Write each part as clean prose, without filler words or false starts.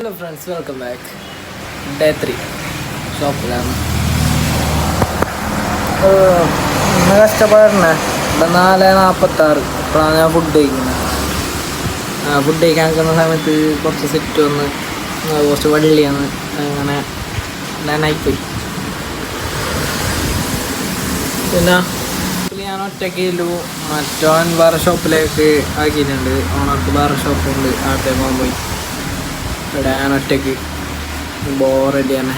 Hello friends, welcome back. Day 3 ഷോപ്പിലാണ്. ഇന്ന് കഷ്ടപ്പാടണേ. ഇവിടെ 4:46 ഇപ്പോഴാണ് ഞാൻ ഫുഡ് കഴിക്കുന്നത്. ഫുഡ് കഴിക്കാൻ നിൽക്കുന്ന സമയത്ത് കുറച്ച് സെറ്റ് വന്ന് കുറച്ച് വള്ളിയാണ് അങ്ങനെ ഞാനായിപ്പോയി. പിന്നെ ഞാൻ ഒറ്റയ്ക്കു മറ്റോൻ വേറെ ഷോപ്പിലേക്ക് ആക്കിയിട്ടുണ്ട്. ഓണർക്ക് വേറെ ഷോപ്പുണ്ട്, അവിടത്തേക്ക് പോകാൻ പോയി. ഇവിടെ ഞാൻ ഒറ്റയ്ക്ക് ബോറടി തന്നെ.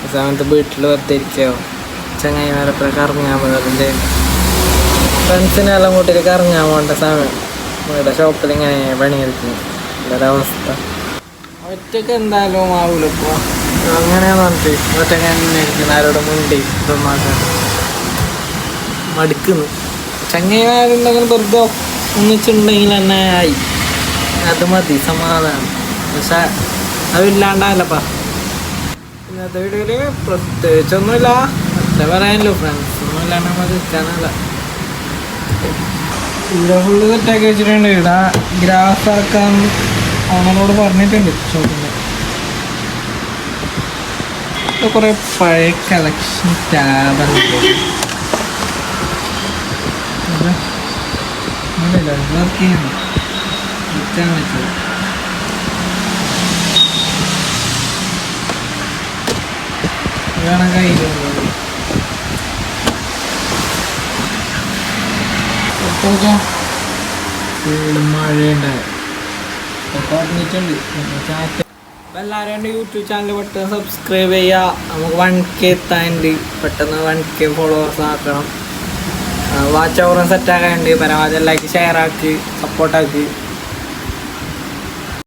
ആ സമയത്ത് വീട്ടിൽ വെറുതെയിരിക്കോ ചങ്ങായിമാരൊക്കെ കറങ്ങാൻ പോകുന്നതിൻ്റെ ഫ്രണ്ട്സിനെല്ലാം കൂട്ടിയിട്ട് കറങ്ങാൻ പോകേണ്ട സമയം ഇവിടെ ഷോപ്പിൽ ഇങ്ങനെ പണിയെടുക്കുന്നു. ഒരവസ്ഥ ഒറ്റയ്ക്ക് എന്തായാലും ആവില്ല. ഇപ്പോൾ അങ്ങനെയാന്ന് പറഞ്ഞിട്ട് ഒറ്റയ്ക്ക് തന്നെ ഇരിക്കുന്നു. ആരോടും മുണ്ടി ഇതൊന്നാക്കാൻ മടുക്കുന്നു. ചങ്ങായിമാരുണ്ടെങ്കിൽ വെറുതെ ഒന്നിച്ചുണ്ടെങ്കിൽ തന്നെ ആയി, അത് മതി, സമാധാനം. പക്ഷെ അതില്ലാണ്ടല്ലപ്പാ. ഇന്നത്തെ വീഡിയോയിൽ പ്രത്യേകിച്ചൊന്നുമില്ല, അത്ര പറയാനല്ലോ. ഫ്രണ്ട്സ് ഒന്നും ഇല്ലാണ്ട് നമ്മൾ നിൽക്കാനല്ല. ഇവിടെ ഫുള്ള് സെറ്റാക്കി വെച്ചിട്ടുണ്ട്. ഇവിടെ ഗ്രാഫ് ആക്കാൻ ഓണറോട് പറഞ്ഞിട്ടുണ്ട് ഷോപ്പിൻ്റെ. ഇവിടെ കുറേ പഴയ കളക്ഷൻ ടാബുണ്ട്. വർക്ക് ചെയ്യുന്നു, വിൽക്കാൻ വെച്ചത്. വേണം കയ്യിലുള്ളത്. മഴയുണ്ടായി പറഞ്ഞിട്ടുണ്ട്. എല്ലാവരും എൻ്റെ യൂട്യൂബ് ചാനൽ പെട്ടെന്ന് സബ്സ്ക്രൈബ് ചെയ്യുക. നമുക്ക് 1K എത്താനുണ്ട്. പെട്ടെന്ന് 1K ഫോളോവേഴ്സ് ആക്കണം. വാച്ച് ഓവറും സെറ്റാക്കാനുണ്ട്. പരമാവധി എല്ലാവർക്കും ഷെയർ ആക്കി സപ്പോർട്ടാക്കി.